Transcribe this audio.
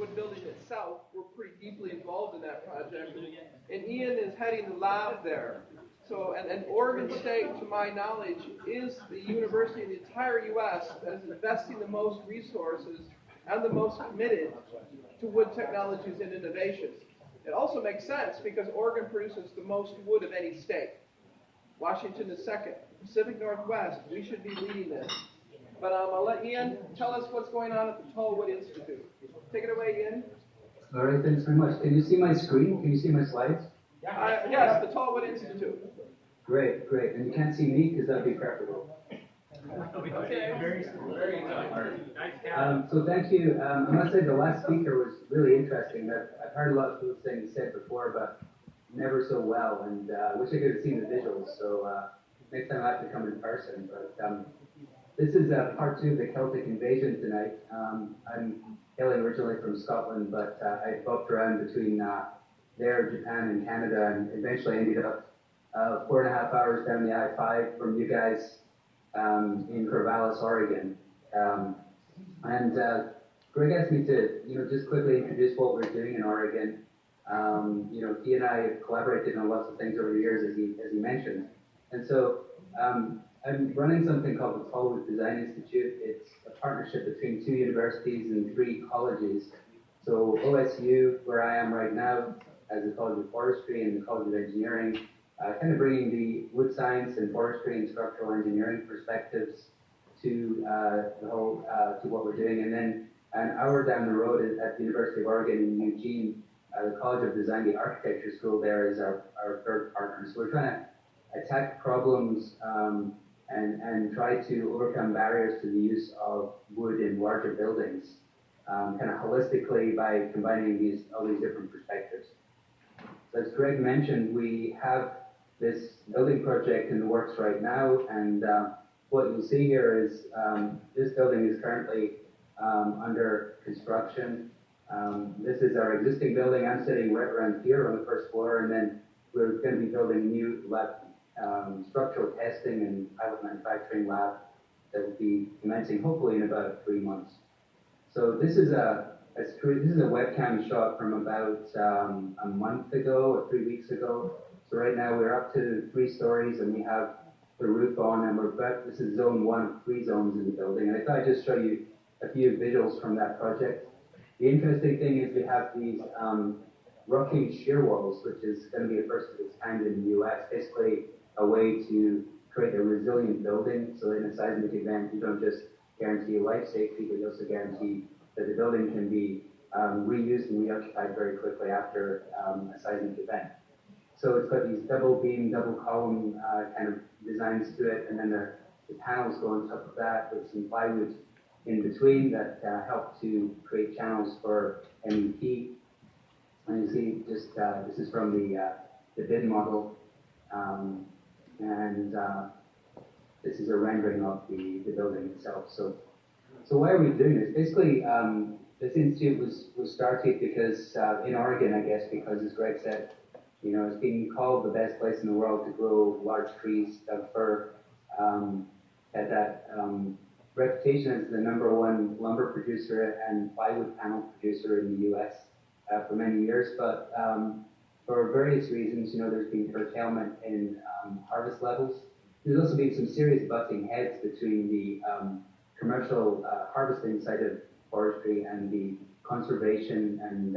wood building itself. We're pretty deeply involved in that project. And Ian is heading the lab there. So, and Oregon State, to my knowledge, is the university in the entire U.S. that is investing the most resources and the most committed to wood technologies and innovation. It also makes sense because Oregon produces the most wood of any state. Washington is second. Pacific Northwest, we should be leading this. But I'll let Ian tell us what's going on at the Tallwood Institute. Take it away, Ian. All right, thanks very much. Can you see my screen? Can you see my slides? Yes, the Tallwood Institute. Great, great. And you can't see me because that would be preferable. Okay. Very So thank you. I must say the last speaker was really interesting. I've heard a lot of people saying said before, but never so well. And I wish I could have seen the visuals. So next time I have to come in person. But this is part 2 of the Celtic invasion tonight. I'm hailing originally from Scotland, but I bopped around between there, Japan, and Canada, and eventually ended up 4.5 hours down the I-5 from you guys in Corvallis, Oregon. Greg asked me to, just quickly introduce what we're doing in Oregon. He and I have collaborated on lots of things over the years, as he mentioned. And so I'm running something called the Tallwood Design Institute. It's a partnership between 2 universities and 3 colleges. So OSU, where I am right now, as the College of Forestry and the College of Engineering, kind of bringing the wood science and forestry and structural engineering perspectives to to what we're doing. And then an hour down the road at the University of Oregon in Eugene, the College of Design, the Architecture School there is our third partner. So we're trying to attack problems and try to overcome barriers to the use of wood in larger buildings, kind of holistically by combining all these different perspectives. So as Greg mentioned, we have this building project in the works right now, and what you'll see here is this building is currently under construction. This is our existing building. I'm sitting right around here on the first floor, and then we're going to be building a new lab, structural testing and pilot manufacturing lab that will be commencing hopefully in about 3 months. So this is a webcam shot from about a month ago or 3 weeks ago. So right now we're up to 3 stories and we have the roof on, and this is zone 1 of 3 zones in the building. And I thought I'd just show you a few visuals from that project. The interesting thing is we have these rocking shear walls, which is going to be the first of its kind in the US, basically a way to create a resilient building. So in a seismic event, you don't just guarantee life safety, but you also guarantee that the building can be reused and reoccupied very quickly after a seismic event. So it's got these double beam, double column kind of designs to it, and then the panels go on top of that with some plywood in between that help to create channels for MEP. And you see, just this is from the BIM model, and this is a rendering of the building itself. So why are we doing this? Basically, this institute was started because in Oregon, I guess, because as Greg said, it's being called the best place in the world to grow large trees. Doug Fir had that reputation as the #1 lumber producer and plywood panel producer in the U.S. For many years, but for various reasons, there's been curtailment in harvest levels. There's also been some serious butting heads between the commercial harvesting side of forestry and the conservation and